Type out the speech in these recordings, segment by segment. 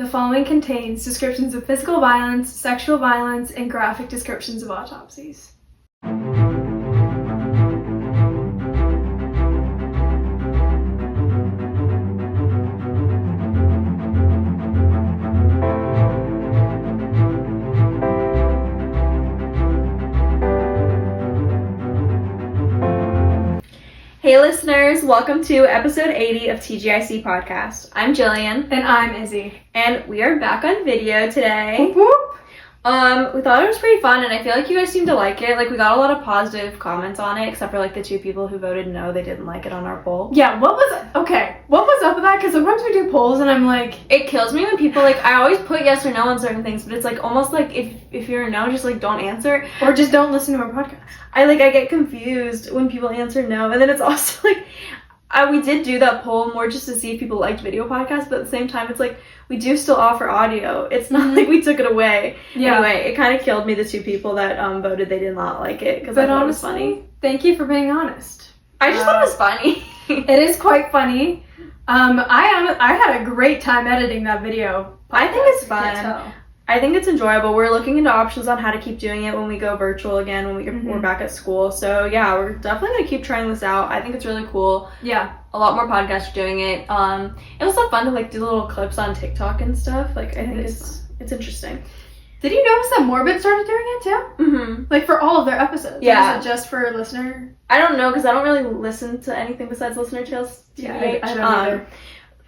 The following contains descriptions of physical violence, sexual violence, and graphic descriptions of autopsies. Hey listeners, welcome to episode 80 of TGIC podcast. I'm Jillian. And I'm Izzy. And we are back on video today. Whoop whoop. We thought it was pretty fun and I feel like you guys seem to like it. Like we got a lot of positive comments on it, except for like the two people who voted no, they didn't like it on our poll. Yeah, what was up with that? Because sometimes we do polls and I'm like... It kills me when people like, I always put yes or no on certain things, but it's like almost like if you're a no, just like don't answer. Or just don't listen to our podcast. I get confused when people answer no, and then it's also like, we did do that poll more just to see if people liked video podcasts, but at the same time, it's like, we do still offer audio. It's not like we took it away. Yeah. Anyway, it kind of killed me, the two people that voted they did not like it, because I thought it was funny. Thank you for being honest. I just thought it was funny. It is quite funny. I had a great time editing that video. I think it's fun. I think it's enjoyable. We're looking into options on how to keep doing it when we go virtual again, when we're back at school. So yeah, we're definitely going to keep trying this out. I think it's really cool. Yeah. A lot more podcasts are doing it. It was so fun to like do little clips on TikTok and stuff. Like I think it's interesting. Did you notice that Morbid started doing it too? Mm-hmm. Like for all of their episodes? Yeah. Or is it just for listener? I don't know, because I don't really listen to anything besides Listener Tales. Yeah, I don't either.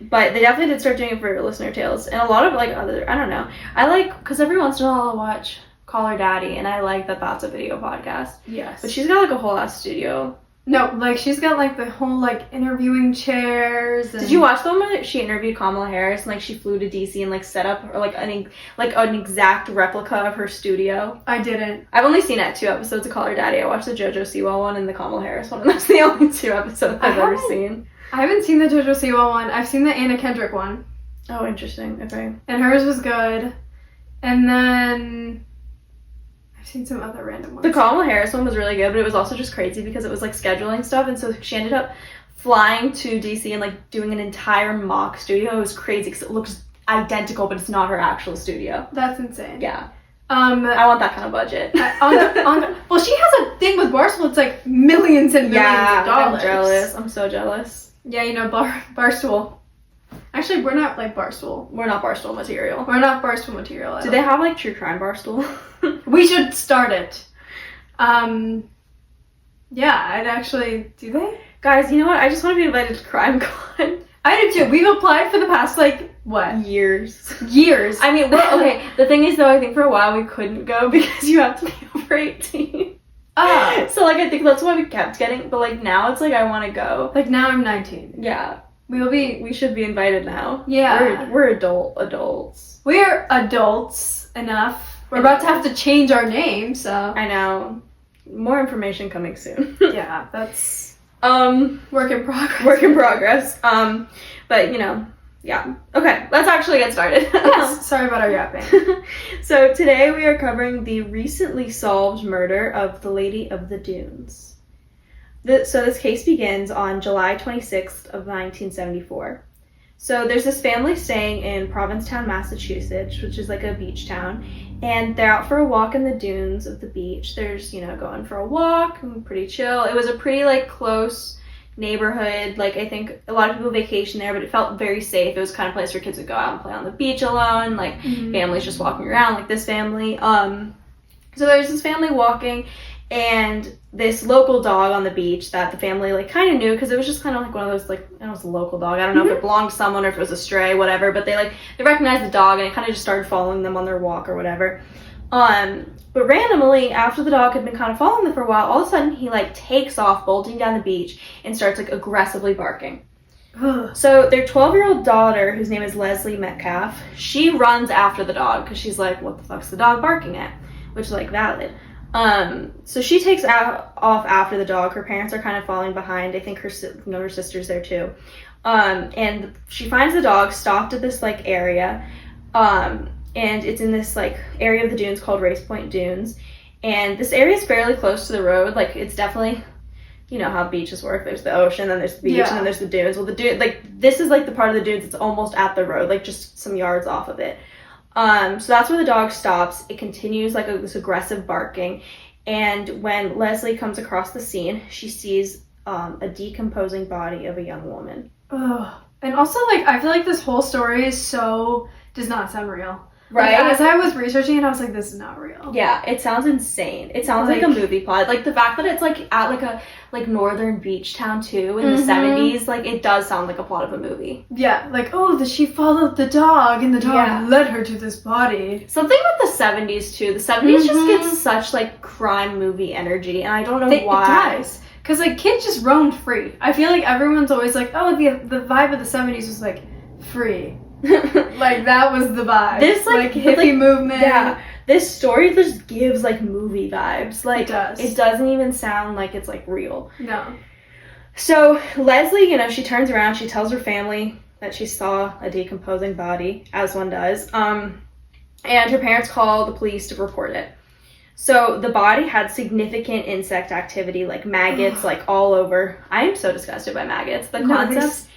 But they definitely did start doing it for Listener Tales. And a lot of, like, other... I don't know. I like... Because every once in a while I'll watch Call Her Daddy, and I like that that's a video podcast. Yes. But she's got, like, a whole ass studio. No, like, she's got, like, the whole, like, interviewing chairs. And... Did you watch the one where she interviewed Kamala Harris, and, like, she flew to DC and, like, set up, or, like, an exact replica of her studio? I didn't. I've only seen 2 episodes of Call Her Daddy. I watched the JoJo Siwa one and the Kamala Harris one, and that's the only 2 episodes I've ever seen. I haven't seen the JoJo Siwa one. I've seen the Anna Kendrick one. Oh, interesting. Okay. And hers was good. And then... I've seen some other random ones. The Kamala Harris one was really good, but it was also just crazy because it was like scheduling stuff, and so she ended up flying to DC and like doing an entire mock studio. It was crazy because it looks identical, but it's not her actual studio. That's insane. Yeah. I want that kind of budget. Well, she has a thing with Barstool. It's like millions and millions of dollars. I'm jealous. I'm so jealous. Yeah, you know, Barstool. Actually, we're not like Barstool. We're not Barstool material. We're not Barstool material. Do they have like true crime Barstool? We should start it. Yeah, I'd actually... Do they? Guys, you know what? I just want to be invited to CrimeCon. I do too. We've applied for the past, like, what? Years. I mean, well, okay, the thing is, though, I think for a while we couldn't go because you have to be over 18. So, like, I think that's why we kept getting, but, like, now it's like I want to go. Like, now I'm 19. Yeah. We should be invited now. Yeah. We're adults. We're adults enough. We're about to have to change our name, so. I know. More information coming soon. Yeah, that's... Work in progress. But, you know, yeah. Okay, let's actually get started. Yes, sorry about our yapping. So today we are covering the recently solved murder of the Lady of the Dunes. So this case begins on July 26th of 1974. So there's this family staying in Provincetown, Massachusetts, which is like a beach town, and they're out for a walk in the dunes of the beach. There's, you know, going for a walk, pretty chill. It was a pretty, like, close neighborhood. Like, I think a lot of people vacation there, but it felt very safe. It was the kind of place where kids would go out and play on the beach alone, like, families just walking around, like this family. So there's this family walking, and this local dog on the beach that the family, like, kind of knew, because it was just kind of like one of those, like, it was a local dog. I don't know if it belonged to someone or if it was a stray, whatever, but they recognized the dog, and it kind of just started following them on their walk or whatever. But randomly, after the dog had been kind of following them for a while, all of a sudden he, like, takes off, bolting down the beach, and starts, like, aggressively barking. So their 12-year-old daughter, whose name is Leslie Metcalf, she runs after the dog, because she's like, what the fuck's the dog barking at? Which is, like, valid. So she takes off after the dog. Her parents are kind of falling behind. I think her sister's there too. And she finds the dog stopped at this, like, area. And it's in this, like, area of the dunes called Race Point Dunes. And this area is fairly close to the road. Like, it's definitely, you know how beaches work. There's the ocean, then there's the beach, and then there's the dunes. Well, the dune, like, this is, like, the part of the dunes that's almost at the road, like, just some yards off of it. So that's where the dog stops. It continues, like, this aggressive barking. And when Leslie comes across the scene, she sees a decomposing body of a young woman. Ugh. And also, like, I feel like this whole story does not sound real. Right. Like, as I was researching it, I was like, this is not real. Yeah, it sounds insane. It sounds like a movie plot. Like, the fact that it's, like, at, like, a, like, northern beach town, too, in the 70s, like, it does sound like a plot of a movie. Yeah, like, oh, she followed the dog, and the dog led her to this body. Something with the 70s, too. The 70s just gets such, like, crime movie energy, and I don't know why. It does. Because, like, kids just roamed free. I feel like everyone's always like, oh, the vibe of the 70s was, like, free. Like, that was the vibe. This, like hippie movement. Yeah. This story just gives, like, movie vibes. Like, it does. It doesn't even sound like it's, like, real. No. So, Leslie, you know, she turns around, she tells her family that she saw a decomposing body, as one does. And her parents call the police to report it. So the body had significant insect activity, like maggots, like all over. I am so disgusted by maggots. The concept,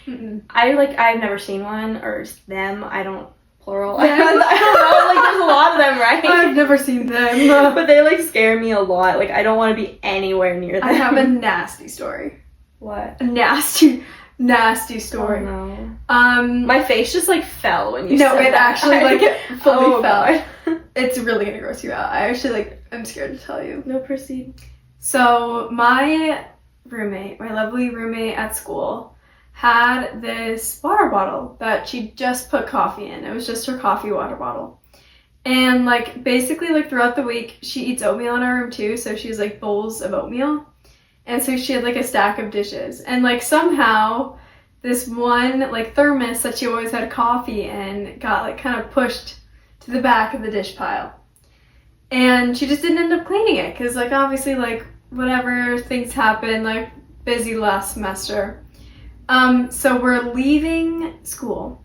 I've never seen one, or them, I don't, plural. I don't know, like there's a lot of them, right? I've never seen them. But they like scare me a lot. Like I don't want to be anywhere near them. I have a nasty story. What? A nasty story. Oh, no. My face just like fell when you said that. No, it actually like fully fell. God. It's really gonna gross you out. I actually I'm scared to tell you. No, proceed. So my lovely roommate at school, had this water bottle that she just put coffee in. It was just her coffee water bottle. And like basically like throughout the week she eats oatmeal in her room too, so she has like bowls of oatmeal. And so she had like a stack of dishes. And like somehow this one like thermos that she always had coffee in got like kind of pushed to the back of the dish pile. And she just didn't end up cleaning it because like obviously like whatever things happen, like busy last semester. So we're leaving school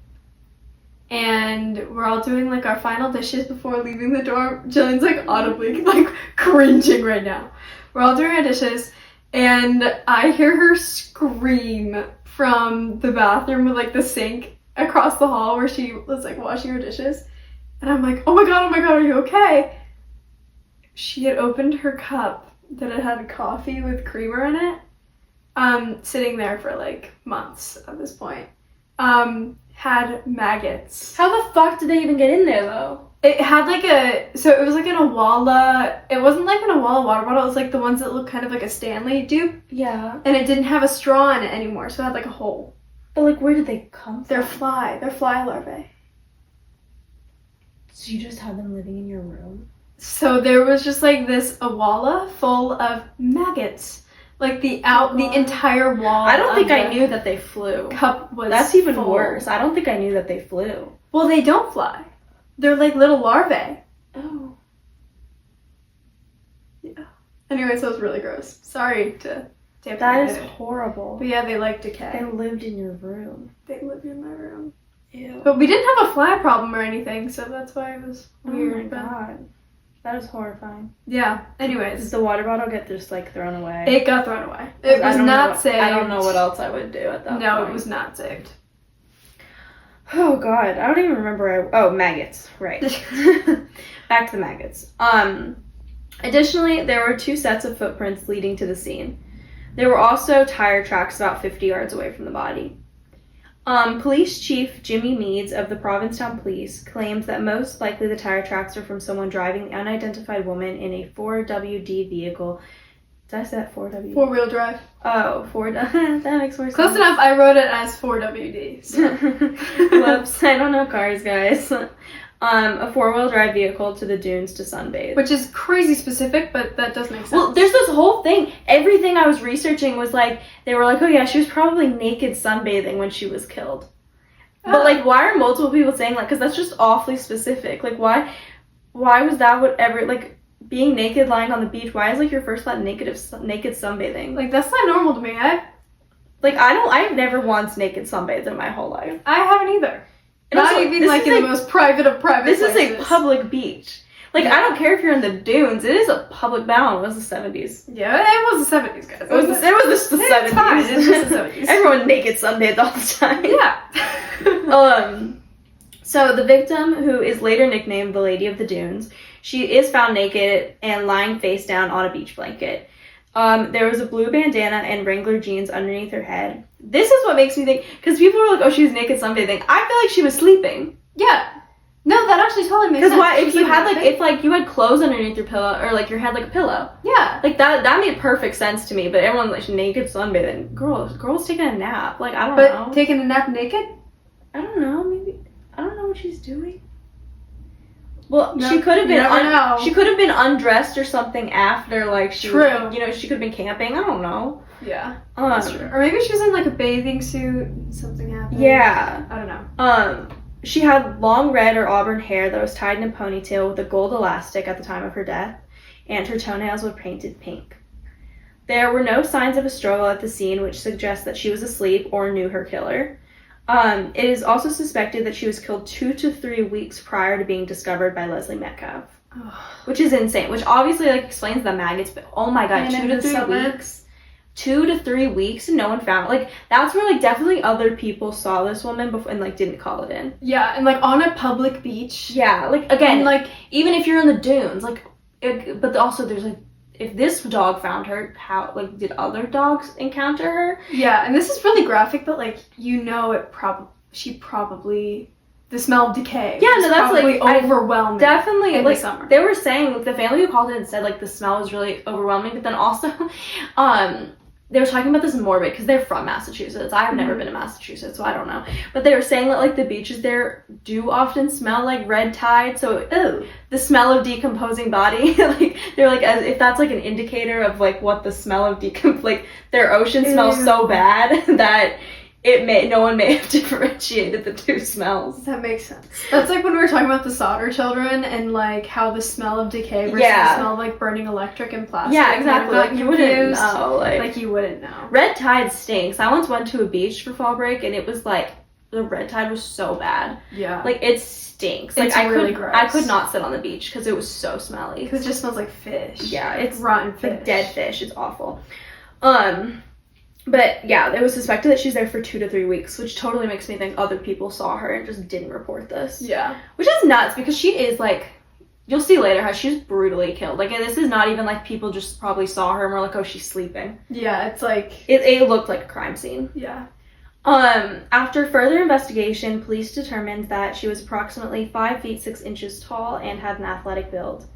and we're all doing like our final dishes before leaving the dorm. Jillian's like audibly like cringing right now. We're all doing our dishes and I hear her scream from the bathroom with like the sink across the hall where she was like washing her dishes. And I'm like, oh my god, are you okay? She had opened her cup that had coffee with creamer in it, sitting there for like months at this point, had maggots. How the fuck did they even get in there though? It had like so it was like an Awala, it wasn't like an Awala water bottle, it was like the ones that look kind of like a Stanley dupe. Yeah. And it didn't have a straw in it anymore, so it had like a hole. But like where did they come from? They're fly larvae. So you just had them living in your room? So there was just like this Awala full of maggots. Like the entire wall. I don't think I knew that they flew. Cup was That's even full. worse. I don't think I knew that they flew. Well, they don't fly. They're like little larvae. Oh. Yeah. Anyway, so it was really gross. Sorry to That is horrible. But yeah, they like decay. They lived in your room. They lived in my room. Ew. But we didn't have a fly problem or anything, so that's why it was weird. Oh my god. That is horrifying. Yeah. Anyways. Did the water bottle get just like thrown away? It got thrown away. It was not saved. I don't know what else I would do at that point. No, it was not saved. Oh god, I don't even remember. Maggots. Right. Back to the maggots. Additionally, there were 2 sets of footprints leading to the scene. There were also tire tracks about 50 yards away from the body. Police Chief Jimmy Meads of the Provincetown Police claimed that most likely the tire tracks are from someone driving the unidentified woman in a 4WD vehicle. Did I say that 4WD? 4-wheel drive. Oh, that makes more sense. Close enough. I wrote it as 4WD. So. Whoops, I don't know cars, guys. A 4-wheel drive vehicle to the dunes to sunbathe. Which is crazy specific, but that does make sense. Well, there's this whole thing. Everything I was researching was like, they were like, oh yeah, she was probably naked sunbathing when she was killed. Oh. But like, why are multiple people saying that? Because that's just awfully specific. Like, why was that whatever, like, being naked lying on the beach, why is like your first thought naked sunbathing? Like, that's not normal to me. I've never once naked sunbathed in my whole life. I haven't either. And not also, even like in the most private of private places. This is a public beach. Like, I don't care if you're in the dunes. It is a public bound. It was the 70s. Yeah, it was the 70s, guys. It was just the 70s. It's fine. It's just the 70s. Everyone naked sunbathed all the time. Yeah. So the victim, who is later nicknamed the Lady of the Dunes, she is found naked and lying face down on a beach blanket. There was a blue bandana and Wrangler jeans underneath her head. This is what makes me think, because people were like, oh, she was naked sunbathing. I feel like she was sleeping. Yeah. No, that actually totally makes sense. Because why, if you had like, if like you had clothes underneath your pillow, or like your head like a pillow. Yeah. Like that made perfect sense to me, but everyone's like naked sunbathing. Girl's taking a nap. Like, I don't know. But taking a nap naked? I don't know, maybe. I don't know what she's doing. Well, No, she could have been she could have been undressed or something after, like, she True. you know, she could have been camping. I don't know. Yeah. That's true. Or maybe she was in like a bathing suit and something happened. Yeah. I don't know. She had long red or auburn hair that was tied in a ponytail with a gold elastic at the time of her death, and her toenails were painted pink. There were no signs of a struggle at the scene, which suggests that she was asleep or knew her killer. It is also suspected that she was killed 2 to 3 weeks prior to being discovered by Leslie Metcalf, which is insane. Which obviously like explains the maggots, but oh my god, 2 to 3 weeks. 2 to 3 weeks and no one found it. Like, that's where like definitely other people saw this woman before and like didn't call it in. Yeah, and like on a public beach. Yeah, like again, and, like even if you're in the dunes, like, but also there's like, if this dog found her, how, like, did other dogs encounter her? Yeah, and this is really graphic, but like, you know, the smell of decay. Yeah, no, that's probably like overwhelming. Definitely, in like the summer. They were saying, like, the family who called it and said like the smell was really overwhelming, but then also, they were talking about this in Morbid because they're from Massachusetts. I've never been to Massachusetts, so I don't know. But they were saying that like the beaches there do often smell like red tide, so the smell of decomposing body, like they're like, as if that's like an indicator of like what the smell of like their ocean smells so bad that no one may have differentiated the two smells. That makes sense. That's like when we were talking about the solder children and like how the smell of decay versus the smell of like burning electric and plastic. Yeah, exactly. Like you wouldn't know. Like you wouldn't know. Red tide stinks. I once went to a beach for fall break and it was like the red tide was so bad. Yeah. Like it stinks. Like it's really gross. I could not sit on the beach because it was so smelly. Because it just smells like fish. Yeah, it's rotten fish. Like dead fish. It's awful. But yeah, it was suspected that she's there for 2 to 3 weeks, which totally makes me think other people saw her and just didn't report this. Yeah. Which is nuts because she is like, you'll see later how she was brutally killed. Like, and this is not even like people just probably saw her and were like, oh, she's sleeping. Yeah, it's like... It looked like a crime scene. Yeah. After further investigation, police determined that she was approximately 5 feet 6 inches tall and had an athletic build.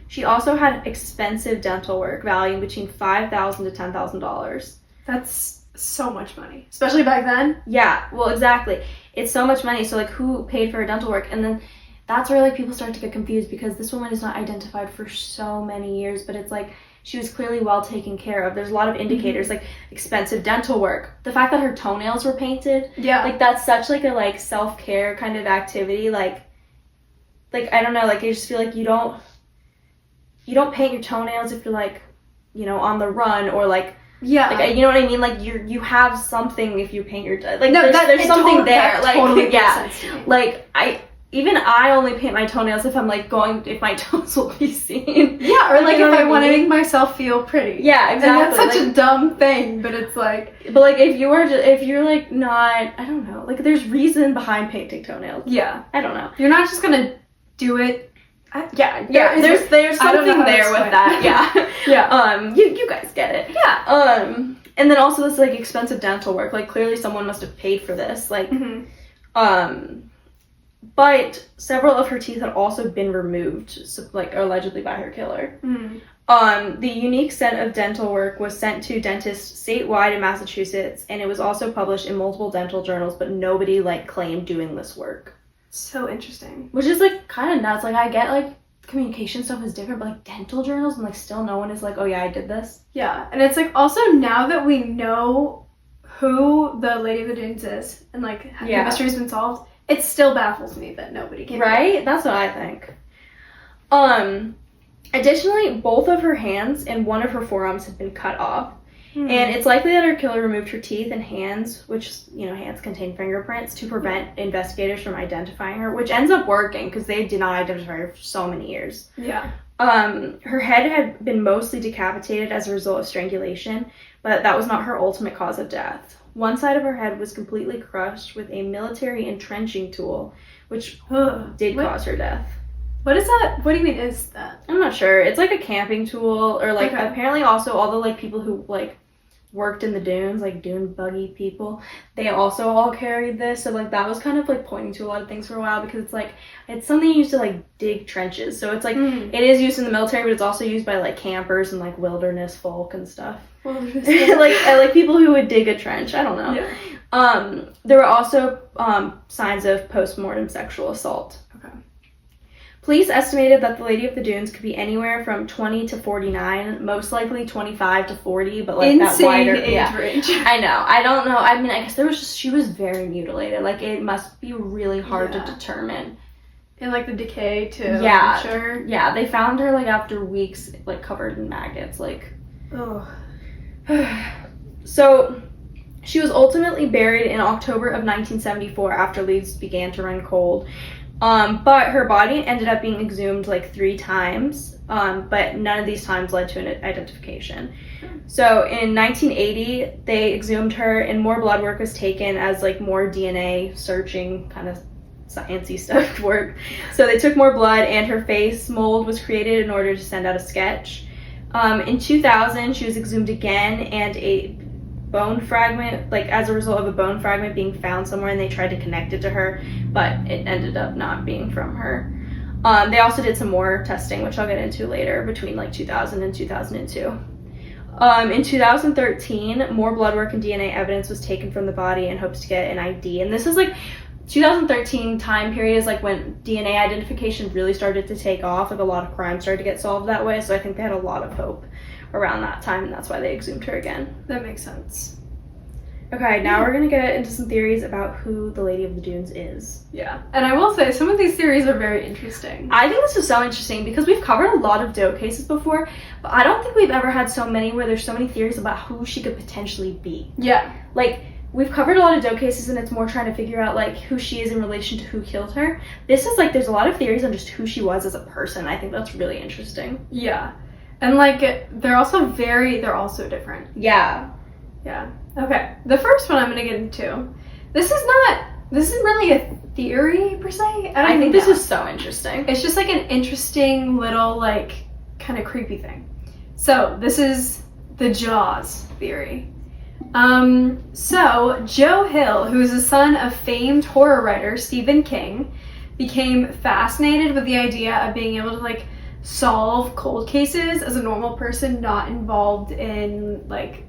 She also had expensive dental work valued between $5,000 to $10,000. That's so much money, especially back then. Yeah, well, exactly. It's so much money. So, like, who paid for her dental work? And then that's where, like, people start to get confused because this woman is not identified for so many years, but it's like she was clearly well taken care of. There's a lot of indicators, like expensive dental work. The fact that her toenails were painted. Yeah. Like, that's such, like, a, like, self-care kind of activity. Like, I don't know. Like, I just feel like you don't paint your toenails if you're, like, you know, on the run or, like, yeah, like, you know what I mean? Like, you have something if you paint your... Like, no, there's something there. Like, totally yeah. makes sense to me. Like, I only paint my toenails if I'm, like, if my toes will be seen. Yeah, or, like, if I want to make myself feel pretty. Yeah, exactly. And that's such a dumb thing, but it's like... But, like, if you're, like, not... I don't know. Like, there's reason behind painting toenails. Yeah. I don't know. You're not just gonna do it... Yeah, there's something there with that. Yeah. Yeah. You guys get it. Yeah. And then also this, like, expensive dental work. Like, clearly someone must have paid for this. Like, but several of her teeth had also been removed, so, like, allegedly by her killer. The unique set of dental work was sent to dentists statewide in Massachusetts, and it was also published in multiple dental journals, but nobody, like, claimed doing this work. So interesting. Which is, like, kind of nuts. Like, I get, like, communication stuff is different, but, like, dental journals and, like, still no one is like, oh, yeah, I did this. Yeah, and it's, like, also now that we know who the Lady of the Dunes is and, like, the mystery's been solved, it still baffles me that nobody can. Right? That's what I think. Additionally, both of her hands and one of her forearms had been cut off. And it's likely that her killer removed her teeth and hands, which, you know, hands contain fingerprints, to prevent investigators from identifying her, which ends up working because they did not identify her for so many years. Yeah. Her head had been mostly decapitated as a result of strangulation, but that was not her ultimate cause of death. One side of her head was completely crushed with a military entrenching tool, which did cause her death. What is that? What do you mean is that? I'm not sure. It's like a camping tool, or like apparently also all the like people who like worked in the dunes, like dune buggy people, they also all carried this. So like that was kind of like pointing to a lot of things for a while, because it's like it's something used to like dig trenches. So it's like it is used in the military, but it's also used by like campers and like wilderness folk and stuff. like people who would dig a trench. I don't know. Yeah. There were also signs of post-mortem sexual assault. Okay. Police estimated that the Lady of the Dunes could be anywhere from 20 to 49, most likely 25 to 40, but like insane that wider age range. I know. I don't know. I mean, I guess she was very mutilated. Like it must be really hard to determine. And like the decay too. Yeah. I'm sure. Yeah, they found her like after weeks, like covered in maggots. Like, oh. So she was ultimately buried in October of 1974 after leaves began to run cold. But her body ended up being exhumed like 3 times, but none of these times led to an identification. So in 1980, they exhumed her and more blood work was taken as like more DNA searching kind of sciencey stuff work. So they took more blood and her face mold was created in order to send out a sketch. In 2000, she was exhumed again, and a bone fragment, like as a result of a bone fragment being found somewhere, and they tried to connect it to her, but it ended up not being from her. They also did some more testing, which I'll get into later, between like 2000 and 2002. In 2013, more blood work and DNA evidence was taken from the body in hopes to get an ID. And this is like 2013 time period is like when DNA identification really started to take off. Like a lot of crimes started to get solved that way. So I think they had a lot of hope around that time, and that's why they exhumed her again. That makes sense. Okay, now we're gonna get into some theories about who the Lady of the Dunes is. Yeah, and I will say some of these theories are very interesting. I think this is so interesting because we've covered a lot of doe cases before, but I don't think we've ever had so many where there's so many theories about who she could potentially be. Yeah. Like, we've covered a lot of doe cases and it's more trying to figure out like who she is in relation to who killed her. This is like there's a lot of theories on just who she was as a person. I think that's really interesting. Yeah. And like they're also different. Yeah. Yeah. Okay. The first one I'm gonna get into. This isn't really a theory per se. I think this is so interesting. It's just like an interesting little like kind of creepy thing. So this is the Jaws theory. So Joe Hill, who is the son of famed horror writer Stephen King, became fascinated with the idea of being able to like solve cold cases as a normal person not involved in like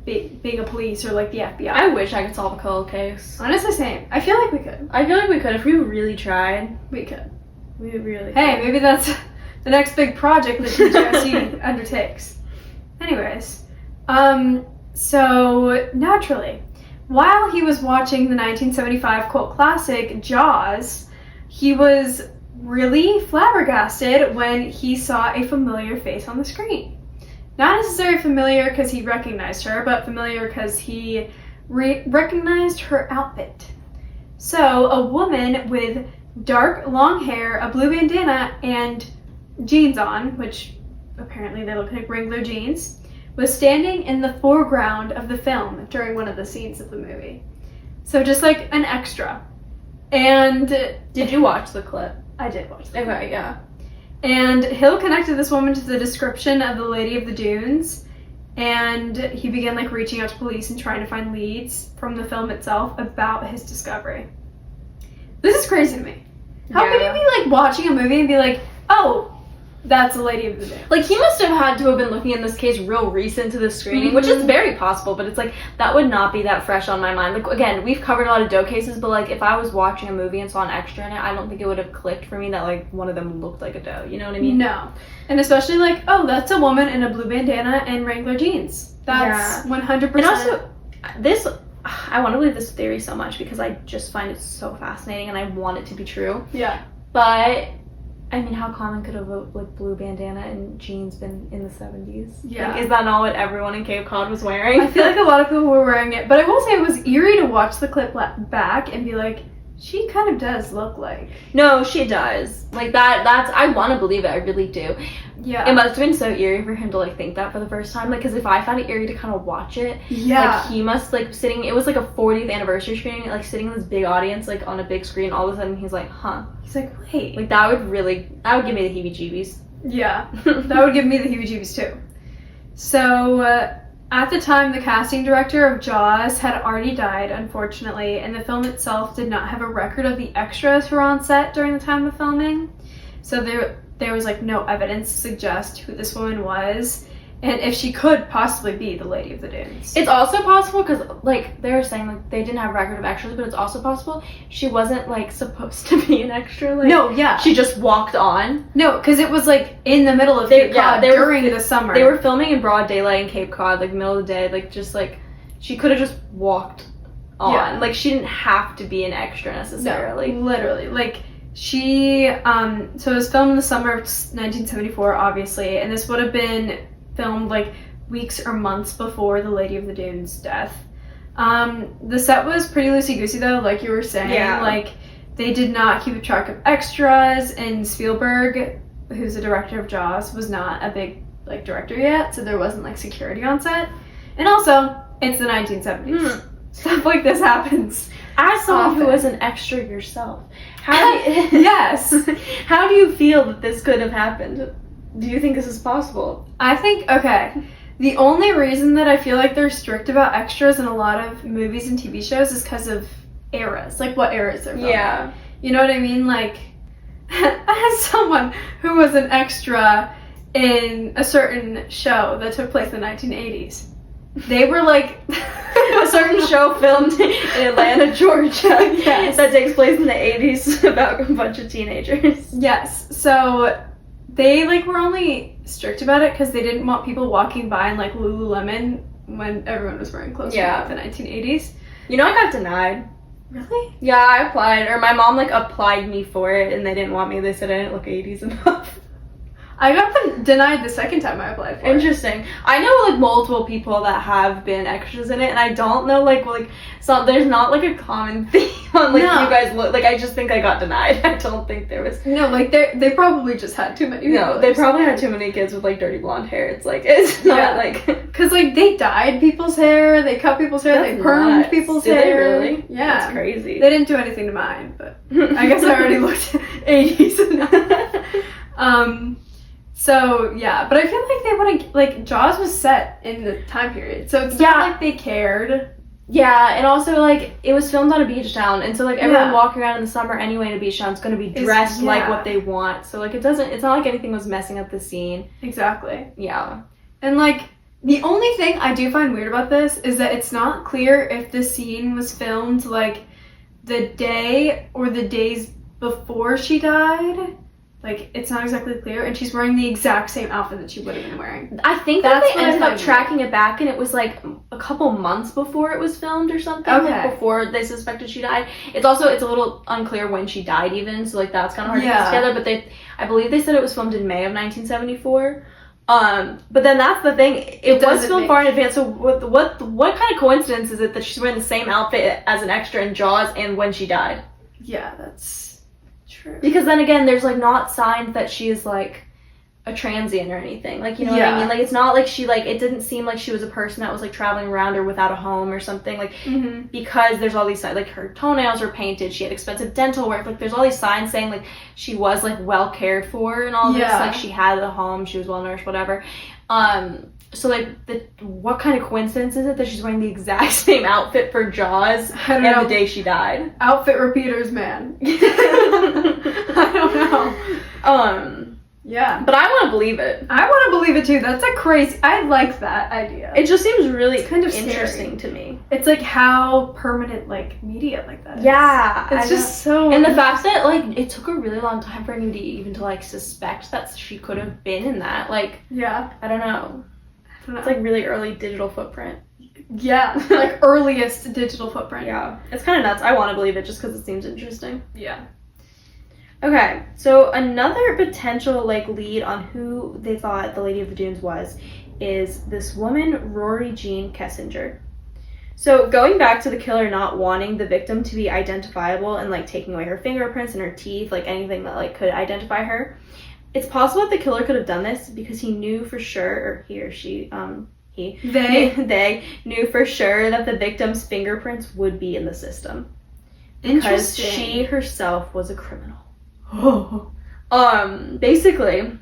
being a police or like the FBI. I wish I could solve a cold case. Honestly, same. I feel like we could. I feel like we could if we really tried. We could. We really Hey, could. maybe that's the next big project that TGIC undertakes. Anyways, so naturally, while he was watching the 1975 cult classic Jaws, he was really flabbergasted when he saw a familiar face on the screen. Not necessarily familiar because he recognized her, but familiar because he recognized her outfit. So, a woman with dark, long hair, a blue bandana, and jeans on, which apparently they look like Wrangler jeans, was standing in the foreground of the film during one of the scenes of the movie. So just like an extra. And did you watch the clip? I did watch the clip. Okay, yeah. And Hill connected this woman to the description of the Lady of the Dunes, and he began like reaching out to police and trying to find leads from the film itself about his discovery. This is crazy to me. How could you be like watching a movie and be like, oh, that's the Lady of the Dunes? Like, he must have had to have been looking in this case real recent to the screening, which is very possible, but it's like, that would not be that fresh on my mind. Like, again, we've covered a lot of doe cases, but like, if I was watching a movie and saw an extra in it, I don't think it would have clicked for me that like one of them looked like a doe. You know what I mean? No. And especially like, oh, that's a woman in a blue bandana and Wrangler jeans. That's 100%. And also, this, I want to believe this theory so much because I just find it so fascinating and I want it to be true. Yeah. But I mean, how common could a like blue bandana and jeans been in the 70s? Yeah. Like, is that not what everyone in Cape Cod was wearing? I feel like a lot of people were wearing it, but I will say it was eerie to watch the clip back and be like, she kind of does look like. No, she does. Like, that's, I want to believe it, I really do. Yeah. It must have been so eerie for him to, like, think that for the first time. Like, because if I found it eerie to kind of watch it, yeah. like, he must, like, sitting, it was, like, a 40th anniversary screening, like, sitting in this big audience, like, on a big screen, all of a sudden, he's like, huh. He's like, wait. Like, that would give me the heebie-jeebies. Yeah. That would give me the heebie-jeebies, too. So, at the time, the casting director of Jaws had already died, unfortunately, and the film itself did not have a record of the extras who were on set during the time of filming. So there was like no evidence to suggest who this woman was, and if she could possibly be the Lady of the Dunes. It's also possible because, like, they were saying, like, they didn't have a record of extras, but it's also possible she wasn't, like, supposed to be an extra. Like, no, yeah. She just walked on. No, because it was, like, in the middle of Cape Cod during the summer. They were filming in broad daylight in Cape Cod, like, middle of the day, like, just, like, she could have just walked on. Yeah. Like, she didn't have to be an extra necessarily. No, literally. Like, she, so it was filmed in the summer of 1974, obviously, and this would have been filmed like weeks or months before the Lady of the Dunes' death. The set was pretty loosey-goosey though, like you were saying. Yeah. Like, they did not keep a track of extras, and Spielberg, who's the director of Jaws, was not a big like director yet, so there wasn't like security on set. And also, it's the 1970s. Stuff like this happens. As someone who often. was an extra yourself, how do you, Yes. how do you feel that this could have happened? Do you think this is possible? I think, okay, the only reason that I feel like they're strict about extras in a lot of movies and TV shows is because of eras, like what eras they're filming. Yeah. You know what I mean? Like, as someone who was an extra in a certain show that took place in the 1980s, they were like a certain show filmed in Atlanta, Georgia, yes. that takes place in the 80s about a bunch of teenagers. Yes, so they like were only strict about it because they didn't want people walking by in like Lululemon when everyone was wearing clothes from the 1980s. You know, I got denied. Really? Yeah, I applied, or my mom like applied me for it, and they didn't want me. They said I didn't look 80s enough. I got denied the second time I applied for it. Interesting. I know like multiple people that have been extras in it, and I don't know like so there's not like a common theme on like No. you guys look like. I just think I got denied. I don't think there was. No, like they probably just had too many people. No, they probably had too many kids with like dirty blonde hair. It's like it's not like because like they dyed people's hair, they cut people's hair, That's they permed nuts. people's Did hair. they really? Yeah, That's crazy. They didn't do anything to mine, but I guess I already looked 80s enough. So yeah, but I feel like they wouldn't like Jaws was set in the time period, so it's not like they cared. Yeah, and also like it was filmed on a beach town, and so like everyone walking around in the summer anyway in a beach town is going to be dressed like what they want. So like it's not like anything was messing up the scene. Exactly. Yeah. And like the only thing I do find weird about this is that it's not clear if the scene was filmed like the day or the days before she died. Like, it's not exactly clear, and she's wearing the exact same outfit that she would have been wearing. I think That's that they ended up tracking it back, and it was like a couple months before it was filmed or something. Okay. Like, before they suspected she died. It's a little unclear when she died even, so like that's kind of hard to put together. But I believe they said it was filmed in May of 1974. But then that's the thing. It was filmed far in advance. So what kind of coincidence is it that she's wearing the same outfit as an extra in Jaws and when she died? Yeah, that's true. Because then again, there's like not signs that she is like a transient or anything. Like, you know what I mean? Like, it's not like she like, it didn't seem like she was a person that was like traveling around or without a home or something. Like, because there's all these signs, like her toenails were painted, she had expensive dental work. Like, there's all these signs saying like she was like well cared for and all this. Like, she had a home, she was well nourished, whatever. So like, what kind of coincidence is it that she's wearing the exact same outfit for Jaws and the day she died? Outfit repeaters, man. I don't know. Yeah. But I want to believe it. I want to believe it too. That's a crazy. I like that idea. It just seems really kind of interesting to me. It's like how permanent like media like that is. Yeah, it's just so. And the fact that like it took a really long time for anybody even to like suspect that she could have been in that. Like, yeah, I don't know. It's like really early digital footprint. Yeah, like earliest digital footprint. Yeah, it's kind of nuts. I want to believe it just because it seems interesting. Yeah. Okay, so another potential like lead on who they thought the Lady of the Dunes was is this woman, Rory Jean Kessinger. So going back to the killer not wanting the victim to be identifiable and like taking away her fingerprints and her teeth, like anything that like could identify her, it's possible that the killer could have done this because he knew for sure, or he or she, they knew for sure that the victim's fingerprints would be in the system. Because she herself was a criminal. Basically,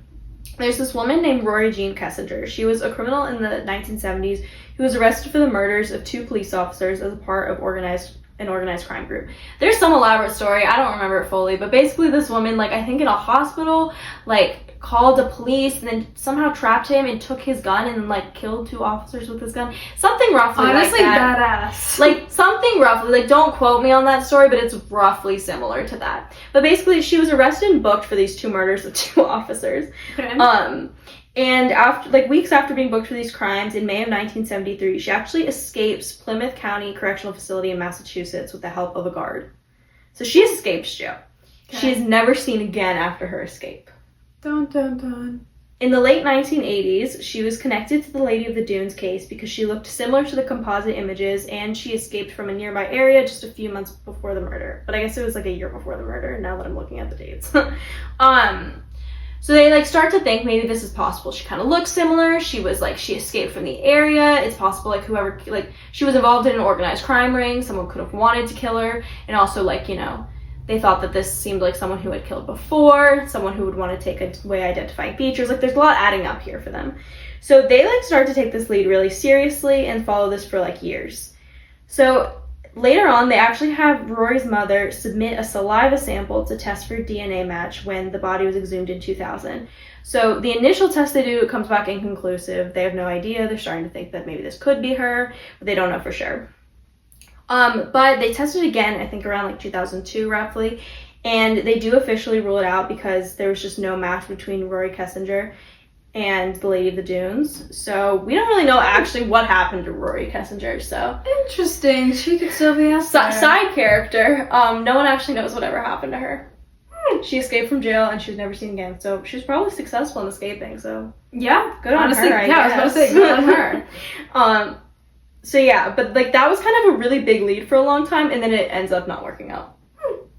there's this woman named Rory Jean Kessinger. She was a criminal in the 1970s who was arrested for the murders of 2 police officers as a part of an organized crime group. There's some elaborate story, I don't remember it fully, but basically this woman, like, I think in a hospital, like, called the police and then somehow trapped him and took his gun and like killed 2 officers with his gun. Something roughly honestly like that. Badass. Like something roughly, like don't quote me on that story, but it's roughly similar to that. But basically she was arrested and booked for these 2 murders of 2 officers. Okay. And after like weeks after being booked for these crimes in May of 1973, she actually escapes Plymouth County Correctional Facility in Massachusetts with the help of a guard. So she escapes jail. Okay. She is never seen again after her escape. Dun, dun, dun. In the late 1980s, she was connected to the Lady of the Dunes case because she looked similar to the composite images and she escaped from a nearby area just a few months before the murder. But I guess it was like a year before the murder now that I'm looking at the dates. So they like start to think maybe this is possible. She kind of looks similar. She escaped from the area. It's possible like whoever, like she was involved in an organized crime ring. Someone could have wanted to kill her. And also like, you know, they thought that this seemed like someone who had killed before, someone who would want to take away identifying features. Like there's a lot adding up here for them. So they like start to take this lead really seriously and follow this for like years. So later on, they actually have Rory's mother submit a saliva sample to test for DNA match when the body was exhumed in 2000. So the initial test they do comes back inconclusive. They have no idea. They're starting to think that maybe this could be her, but they don't know for sure. But they tested again, I think around like 2002 roughly, and they do officially rule it out because there was just no match between Rory Kessinger and the Lady of the Dunes. So we don't really know actually what happened to Rory Kessinger. So interesting. She could still be a side character. No one actually knows whatever happened to her. She escaped from jail and she was never seen again. So she was probably successful in escaping. So yeah, good on honestly, her. I guess. I was about to say good on her. So yeah, but like that was kind of a really big lead for a long time, and then it ends up not working out.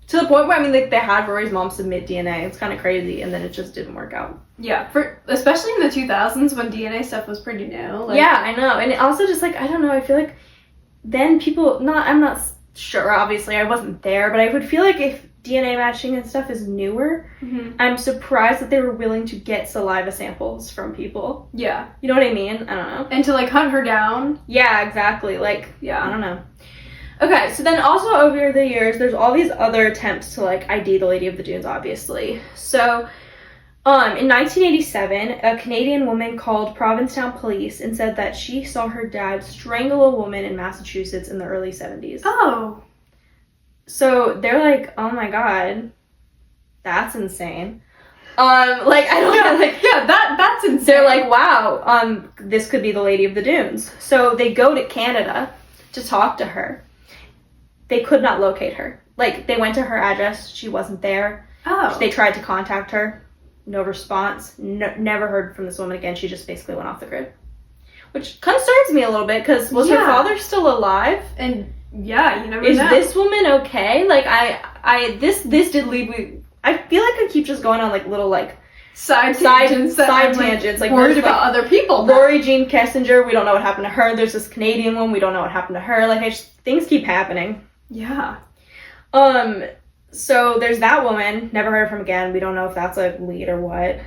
To the point where, I mean, like they had Rory's mom submit DNA. It's kind of crazy, and then it just didn't work out. Yeah, especially in the 2000s when DNA stuff was pretty new. Like, yeah, I know, and it also just like I don't know. I feel like then I'm not sure. Obviously, I wasn't there, but I would feel like if DNA matching and stuff is newer, I'm surprised that they were willing to get saliva samples from people. Yeah, you know what I mean? I don't know. And to like hunt her down. Yeah, exactly. Like, yeah, I don't know. Okay, so then also over the years, there's all these other attempts to like ID the Lady of the Dunes, obviously. So, in 1987, a Canadian woman called Provincetown Police and said that she saw her dad strangle a woman in Massachusetts in the early 70s. Oh. So they're like, oh my god, that's insane. Like I don't know, like yeah, that's insane. They're like, wow, this could be the Lady of the Dunes. So they go to Canada to talk to her. They could not locate her. Like they went to her address, she wasn't there. Oh. They tried to contact her, no response. Never heard from this woman again. She just basically went off the grid, which concerns me a little bit because was her father still alive? And yeah, you never know. Is know. This woman okay? Like this did lead me. I feel like I keep just going on like little like side tangents, like worried about other people. Rory Jean Kessinger, we don't know what happened to her. There's this Canadian one, we don't know what happened to her. Like things keep happening. Yeah. So there's that woman. Never heard from again. We don't know if that's a lead or what.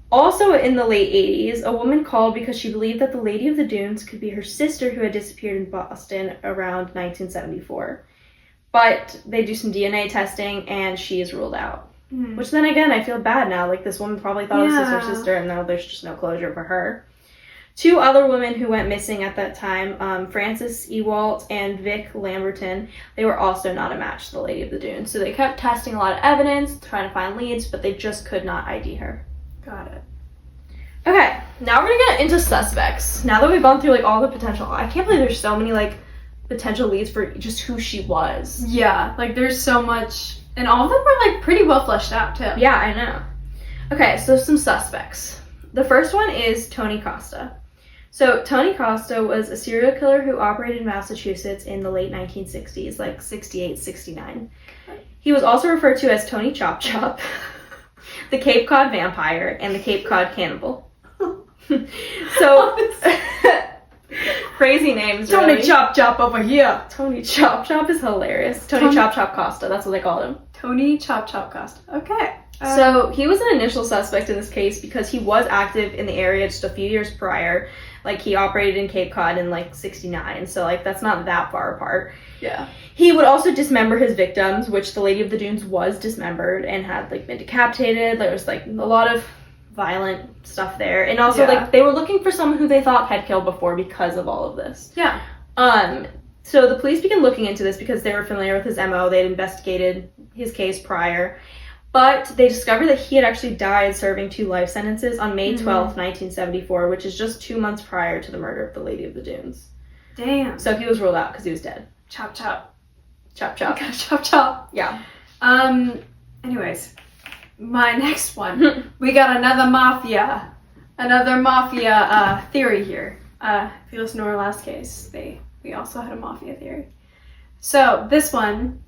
Also in the late 80s, a woman called because she believed that the Lady of the Dunes could be her sister who had disappeared in Boston around 1974. But they do some DNA testing and she is ruled out. Which then again, I feel bad now. Like this woman probably thought it was her sister and now there's just no closure for her. 2 other women who went missing at that time, Frances Ewalt and Vic Lamberton, they were also not a match to the Lady of the Dunes. So they kept testing a lot of evidence, trying to find leads, but they just could not ID her. Got it. Okay, now we're gonna get into suspects. Now that we've gone through like all the potential, I can't believe there's so many like potential leads for just who she was. Yeah, like there's so much And all of them were like pretty well fleshed out too. Yeah, I know. Okay, so some suspects. The first one is Tony Costa. So Tony Costa was a serial killer who operated in Massachusetts in the late 1960s, like 68, 69. He was also referred to as Tony Chop Chop, the Cape Cod Vampire, and the Cape Cod Cannibal. So, crazy names, really. Tony Chop Chop over here. Tony Chop Chop is hilarious. Tony Chop Chop Costa, that's what they called him. Tony Chop Chop Costa. Okay. So he was an initial suspect in this case because he was active in the area just a few years prior. Like, he operated in Cape Cod in like 69, so like that's not that far apart. Yeah. He would also dismember his victims, which the Lady of the Dunes was dismembered and had like been decapitated. There was like a lot of violent stuff there, and also like they were looking for someone who they thought had killed before because of all of this. Yeah. So the police began looking into this because they were familiar with his MO. They'd investigated his case prior. But they discovered that he had actually died serving 2 life sentences on May 12th, 1974, which is just 2 months prior to the murder of the Lady of the Dunes. Damn. So he was ruled out because he was dead. Chop chop. Chop chop. Gotta chop chop. Yeah. Anyways, my next one. We got another mafia theory here. If you listen to our last case, we also had a mafia theory. So this one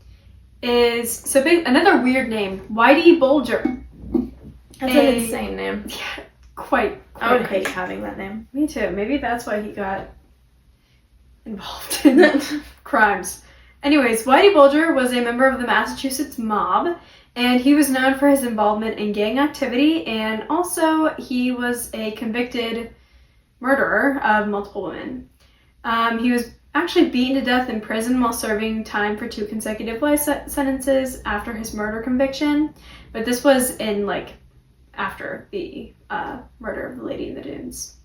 is another weird name, Whitey Bulger. That's an insane name. Yeah, quite. I would hate having that name. Me too. Maybe that's why he got involved in crimes. Anyways, Whitey Bulger was a member of the Massachusetts mob, and he was known for his involvement in gang activity, and also he was a convicted murderer of multiple women. He was actually beaten to death in prison while serving time for 2 consecutive life sentences after his murder conviction, but this was in after the murder of the Lady of the Dunes.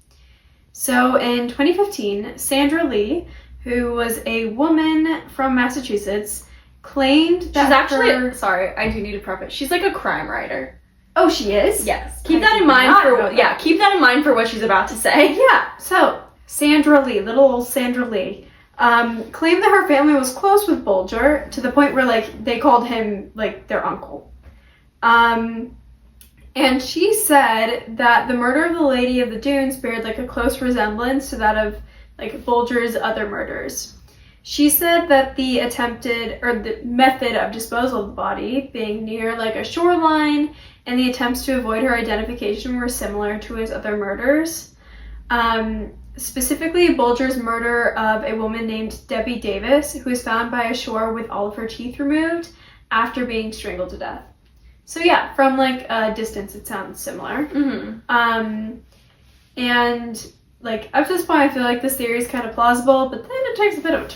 So in 2015, Sandra Lee, who was a woman from Massachusetts, claimed that she's actually sorry, I do need to preface. She's like a crime writer. Oh, she is? Yes. Keep that in mind for what she's about to say. Yeah. So Sandra Lee, little old Sandra Lee, claimed that her family was close with Bulger to the point where they called him their uncle. And she said that the murder of the Lady of the Dunes bared a close resemblance to that of Bulger's other murders. She said that the method of disposal of the body being near a shoreline and the attempts to avoid her identification were similar to his other murders. Specifically, Bulger's murder of a woman named Debbie Davis, who was found by a shore with all of her teeth removed after being strangled to death. So yeah, from a distance, it sounds similar. Mm-hmm. And up to this point, I feel like this theory is kind of plausible, but then it takes a bit of a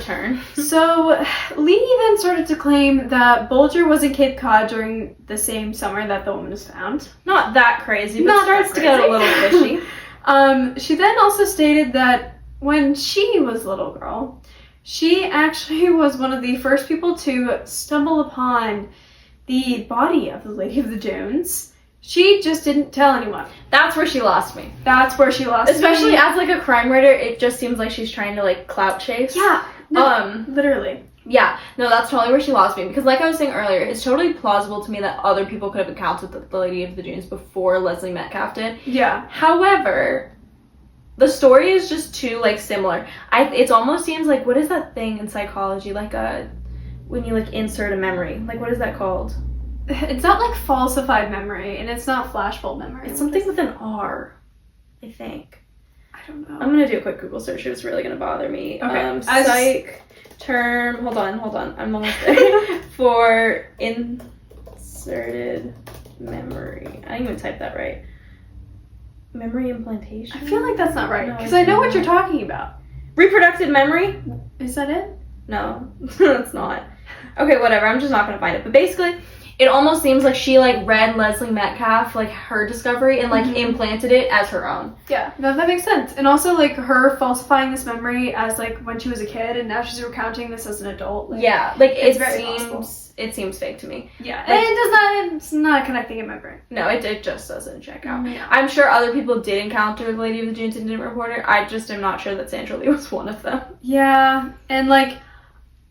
turn. So Lee then started to claim that Bulger was in Cape Cod during the same summer that the woman was found. Not that crazy, but starts to get a little fishy. She then also stated that when she was a little girl, she actually was one of the first people to stumble upon the body of the Lady of the Dunes. She just didn't tell anyone. That's where she lost me. Especially as a crime writer, it just seems like she's trying to clout chase. Yeah. No, literally. Yeah, no, that's totally where she lost me. Because like I was saying earlier, it's totally plausible to me that other people could have encountered the Lady of the Dunes before Leslie Metcalf did. Yeah. However, the story is just too similar. It almost seems what is that thing in psychology? When you insert a memory. What is that called? It's not falsified memory, and it's not flashbulb memory. It's something with an R, I think. I don't know. I'm gonna do a quick Google search. It's really gonna bother me. Okay. Psych term. Hold on. I'm almost there. For inserted memory. I didn't even type that right. Memory implantation. I feel like that's not right because I know what you're talking about. Reproductive memory. Is that it? No, that's not. Okay, whatever. I'm just not gonna find it. But basically, it almost seems like she read Leslie Metcalf, her discovery, and implanted it as her own. Yeah, no, that makes sense. And also her falsifying this memory as when she was a kid, and now she's recounting this as an adult. It seems fake to me. Yeah, and it's not connecting in my brain. No, it just doesn't check out. Yeah. I'm sure other people did encounter the Lady of the Dunes and didn't report it. I just am not sure that Sandra Lee was one of them. Yeah, and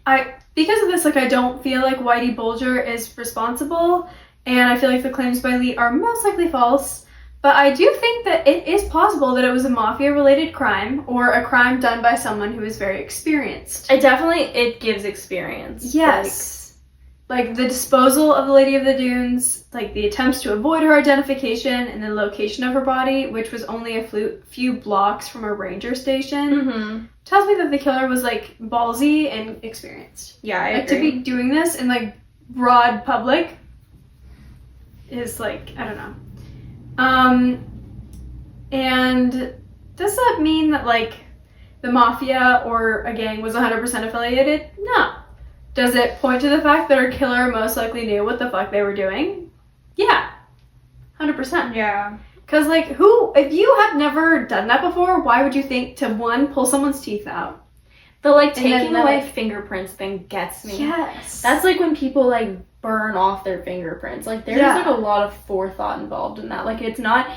because of this, like, I don't feel like Whitey Bulger is responsible, and I feel like the claims by Lee are most likely false. But I do think that it is possible that it was a mafia-related crime or a crime done by someone who is very experienced. It gives experience. Yes. Like the disposal of the Lady of the Dunes, like the attempts to avoid her identification and the location of her body, which was only a few blocks from a ranger station, tells me that the killer was like ballsy and experienced. Yeah, I agree. To be doing this in like broad public is like, I don't know. And does that mean that like the mafia or a gang was 100% affiliated? No. Does it point to the fact that our killer most likely knew what the fuck they were doing? Yeah. 100%. Yeah. Because, like, if you have never done that before, why would you think to, one, pull someone's teeth out? The, like, taking away fingerprints thing gets me. Yes. That's, like, when people, like, burn off their fingerprints. Like, there's, like, a lot of forethought involved in that. Like, it's not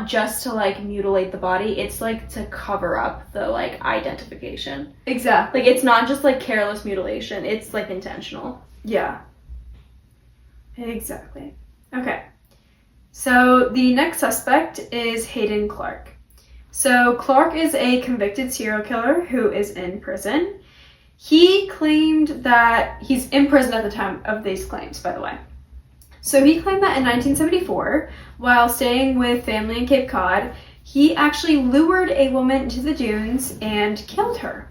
just to, like, mutilate the body. It's, like, to cover up the, like, identification. Exactly. Like, it's not just, like, careless mutilation. It's, like, intentional. Yeah. Exactly. Okay. So, the next suspect is Hayden Clark. So, Clark is a convicted serial killer who is in prison. He claimed that he's in prison at the time of these claims, by the way. So he claimed that in 1974, while staying with family in Cape Cod, he actually lured a woman to the dunes and killed her.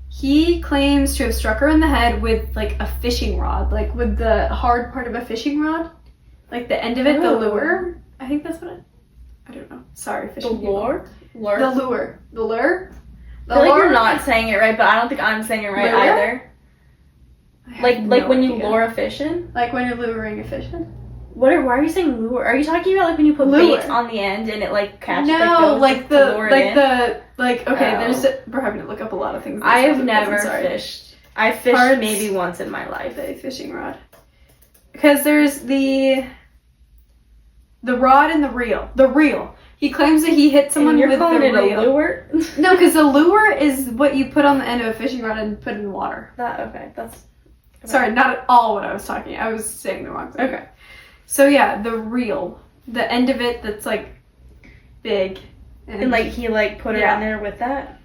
He claims to have struck her in the head with like a fishing rod, like with the hard part of a fishing rod, like the end of it, the lure. I think that's what I don't know. Sorry, fishing people. The lure? The lure? I feel like you're not saying it right, but I don't think I'm saying it right either. Like when you lure a fish in? Like when you're luring a fish in? Why are you saying lure? Are you talking about like when you put bait on the end and it like catches? No, we're having to look up a lot of things. I have never fished. I fished maybe once in my life. A fishing rod. Because there's the rod and the reel. The reel. He claims that he hit someone with the reel. You're calling it a lure? No, because a lure is what you put on the end of a fishing rod and put in water. Sorry, not at all what I was talking. I was saying the wrong thing. Okay. So yeah, the reel. The end of it that's like big. And like he like put it on there with that?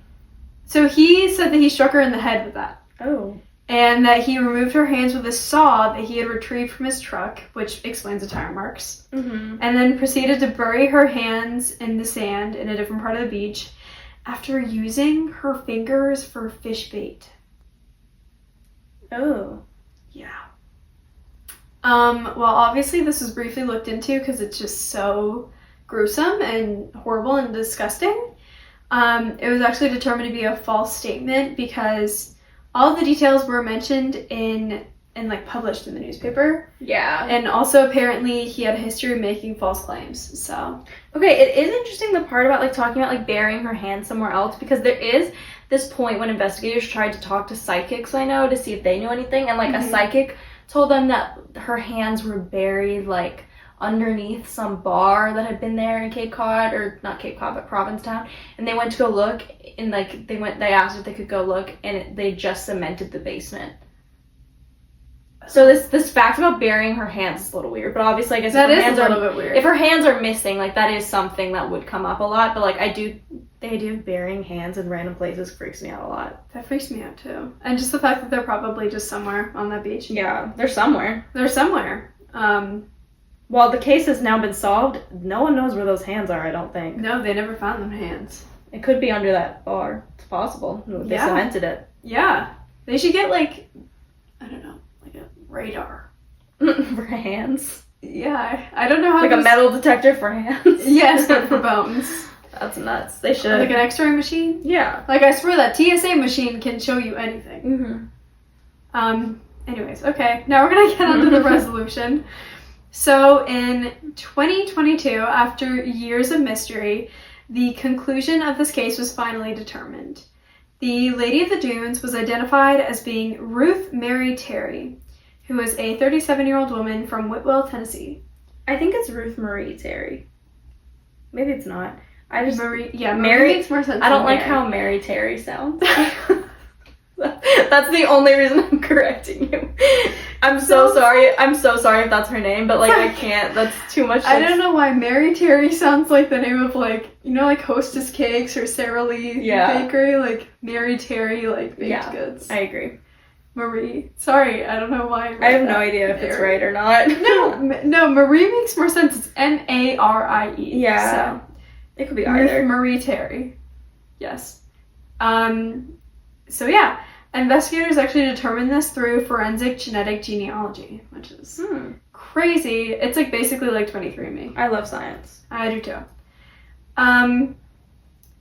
So he said that he struck her in the head with that. Oh. And that he removed her hands with a saw that he had retrieved from his truck, which explains the tire marks. Mm-hmm. And then proceeded to bury her hands in the sand in a different part of the beach after using her fingers for fish bait. Oh. Yeah. Well, obviously this was briefly looked into because it's just so gruesome and horrible and disgusting. It was actually determined to be a false statement because all of the details were mentioned and like published in the newspaper. Yeah. And also apparently he had a history of making false claims. So okay, it is interesting the part about like talking about like burying her hand somewhere else, because there is this point when investigators tried to talk to psychics I know to see if they knew anything, and like a psychic told them that her hands were buried like underneath some bar that had been there in Cape Cod, or not Cape Cod but Provincetown, and they went to go look and like they asked if they could go look, and they just cemented the basement. So this fact about burying her hands is a little weird, but obviously I guess that is a little bit weird. If her hands are missing, like that is something that would come up a lot, but like the idea of burying hands in random places freaks me out a lot. That freaks me out too. And just the fact that they're probably just somewhere on that beach. Yeah, they're somewhere. While the case has now been solved, no one knows where those hands are, I don't think. No, they never found them hands. It could be under that bar. It's possible. They cemented it. Yeah. They should get like, I don't know, like a radar. For hands? Yeah, I don't know how. Like a metal detector for hands? Yes, but for bones. That's nuts. They should. Like an x-ray machine? Yeah. Like I swear that TSA machine can show you anything. Mm-hmm. Anyways, okay. Now we're going to get onto the resolution. So in 2022, after years of mystery, the conclusion of this case was finally determined. The Lady of the Dunes was identified as being Ruth Mary Terry, who was a 37-year-old woman from Whitwell, Tennessee. I think it's Ruth Marie Terry. Maybe it's not. Mary Mary makes more sense. I don't like how Mary Terry sounds. That's the only reason I'm correcting you. I'm so sorry. I'm so sorry if that's her name, but like I can't. That's too much. I don't know why Mary Terry sounds like the name of like, you know, like Hostess Cakes or Sara Lee Bakery, like Mary Terry, like baked goods. I agree. Marie. Sorry, I don't know why. I have no idea if it's right or not. No, Marie makes more sense. It's Marie. Yeah. So it could be either. Marie Terry. Yes. So yeah, investigators actually determined this through forensic genetic genealogy, which is crazy. It's like basically like 23andMe. I love science. I do too.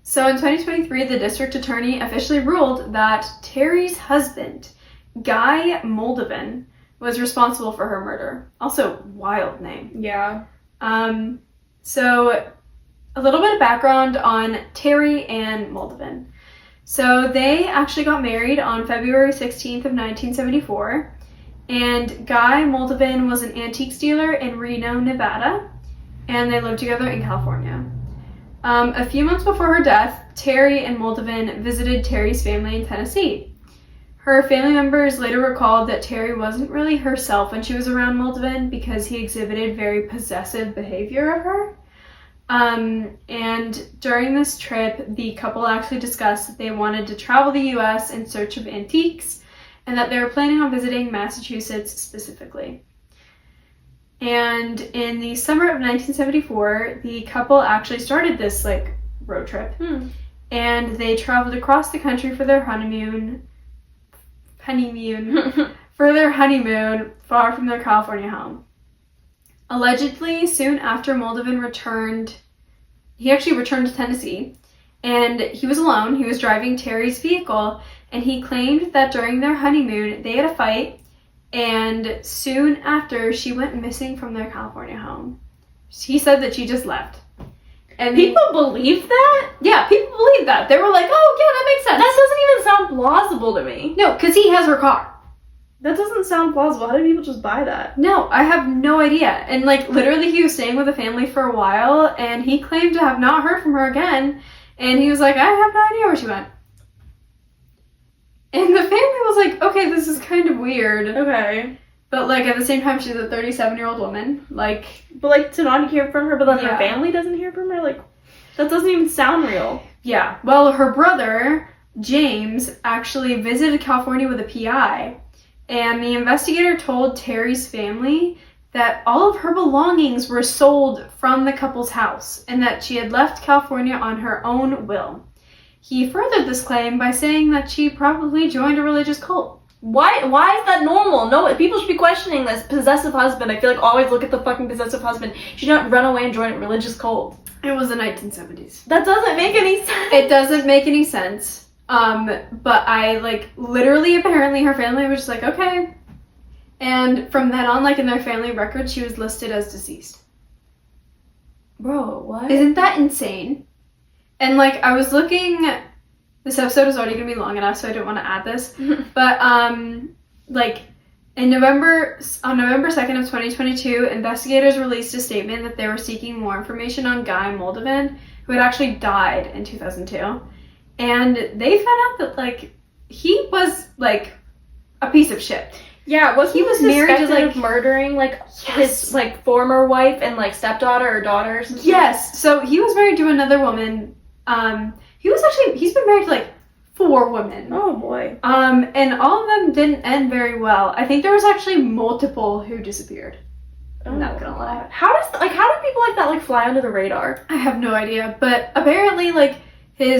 So in 2023, the district attorney officially ruled that Terry's husband, Guy Moldovan, was responsible for her murder. Also, wild name. Yeah. So a little bit of background on Terry and Moldovan. So they actually got married on February 16th of 1974, and Guy Moldovan was an antiques dealer in Reno, Nevada, and they lived together in California. A few months before her death, Terry and Moldovan visited Terry's family in Tennessee. Her family members later recalled that Terry wasn't really herself when she was around Moldovan because he exhibited very possessive behavior of her. And during this trip, the couple actually discussed that they wanted to travel the U.S. in search of antiques and that they were planning on visiting Massachusetts specifically. And in the summer of 1974, the couple actually started this like road trip and they traveled across the country for their honeymoon far from their California home. Allegedly, soon after Moldovan returned to Tennessee, and he was alone. He was driving Terry's vehicle, and he claimed that during their honeymoon, they had a fight, and soon after, she went missing from their California home. He said that she just left. And people believe that? Yeah, people believe that. They were like, oh, yeah, that makes sense. That doesn't even sound plausible to me. No, because he has her car. That doesn't sound plausible. How do people just buy that? No, I have no idea. And like literally he was staying with the family for a while and he claimed to have not heard from her again. And he was like, I have no idea where she went. And the family was like, okay, this is kind of weird. Okay. But like at the same time, she's a 37-year-old woman. Like, but like to not hear from her, but then her family doesn't hear from her? Like, that doesn't even sound real. Yeah. Well, her brother, James, actually visited California with a PI. And the investigator told Terry's family that all of her belongings were sold from the couple's house and that she had left California on her own will. He furthered this claim by saying that she probably joined a religious cult. Why is that normal? No, people should be questioning this. Possessive husband. I feel like always look at the fucking possessive husband. She did not run away and join a religious cult. It was the 1970s. That doesn't make any sense. It doesn't make any sense. But I, like, literally, apparently her family was just like, okay. And from then on, like, in their family record, she was listed as deceased. Bro, what? Isn't that insane? And, like, I was looking, this episode is already gonna be long enough, so I don't want to add this. But, like, on November 2nd of 2022, investigators released a statement that they were seeking more information on Guy Moldovan, who had actually died in 2002. And they found out that, like, he was, like, a piece of shit. Yeah, he was married to, like, murdering, like, his, like, former wife and, like, stepdaughter or daughter or something? Yes, so he was married to another woman. He's been married to, like, 4 women. Oh, boy. And all of them didn't end very well. I think there was actually multiple who disappeared. I'm not gonna lie. How do people like that, like, fly under the radar? I have no idea, but apparently, like, he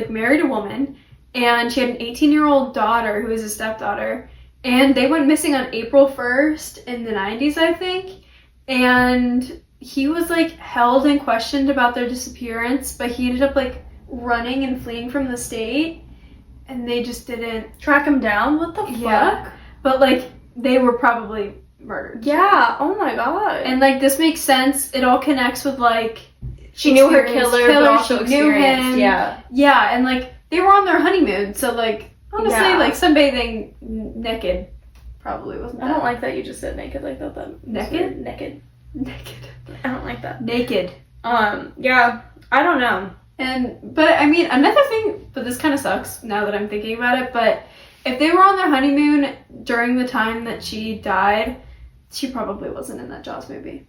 married a woman, and she had an 18-year-old daughter who was a stepdaughter, and they went missing on April 1st in the 90s, I think, and he was, like, held and questioned about their disappearance, but he ended up, like, running and fleeing from the state, and they just didn't track him down. What the fuck? Yeah, but, like, they were probably murdered. Yeah, oh my god. And, like, this makes sense. It all connects with, like, she knew her killer, but also she knew him. Yeah. Yeah, and, like, they were on their honeymoon, so, like, honestly, like, sunbathing naked probably wasn't bad. I don't like that you just said naked like that. Naked. I don't like that. Naked. Yeah, I don't know. But I mean, another thing, but this kind of sucks now that I'm thinking about it, but if they were on their honeymoon during the time that she died, she probably wasn't in that Jaws movie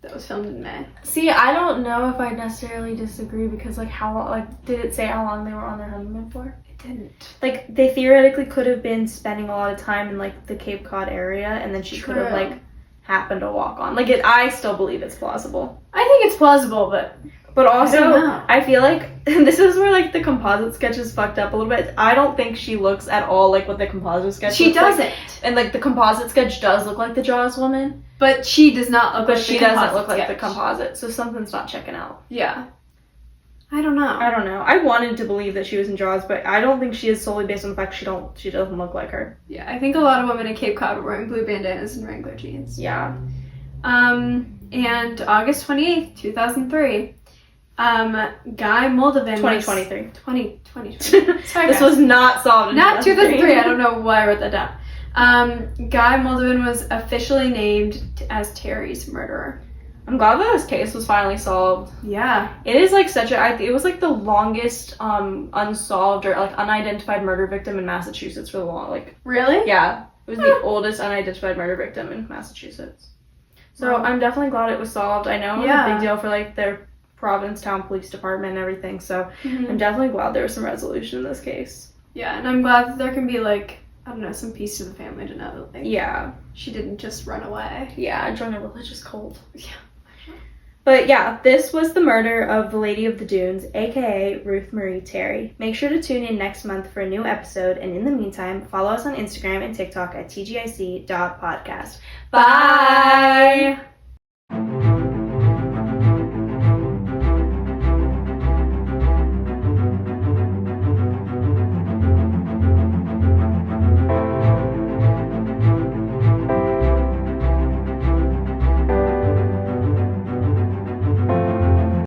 that was filmed in May. See, I don't know if I necessarily disagree because, like, how long, like, did it say how long they were on their honeymoon for? It didn't. Like, they theoretically could have been spending a lot of time in, like, the Cape Cod area, and then she could have, like, happened to walk on. Like, I still believe it's plausible. I think it's plausible, but also, I I feel like, and this is where, like, the composite sketch is fucked up a little bit. I don't think she looks at all like what the composite sketch she looks like. doesn't. And, like, the composite sketch does look like the Jaws woman. But she does not look But like she the doesn't look like sketch. the composite, so something's not checking out. Yeah. I don't know. I don't know. I wanted to believe that she was in Jaws, but I don't think she is solely based on the fact she doesn't look like her. Yeah, I think a lot of women in Cape Cod were wearing blue bandanas and Wrangler jeans. Yeah. And August 28th, 2003, Guy Moldovan 2023. 2023. Sorry, This guys. was not solved in Not 2003. I don't know why I wrote that down. Guy Moldovan was officially named as Terry's murderer. I'm glad that this case was finally solved. Yeah. It is like it was like the longest unsolved or like unidentified murder victim in Massachusetts for the Really? yeah. It was the oldest unidentified murder victim in Massachusetts. So Wow. I'm definitely glad it was solved. I know it was Yeah. a big deal for like their Provincetown Police Department and everything, so Mhm. I'm definitely glad there was some resolution in this case. Yeah, and I'm glad that there can be like, I don't know, some peace to the family to know that like Yeah. she didn't just run away. Yeah, I joined a religious cult. Yeah. But yeah, this was the murder of the Lady of the Dunes, aka Ruth Marie Terry. Make sure to tune in next month for a new episode, and in the meantime, follow us on Instagram and TikTok at tgic.podcast. Bye!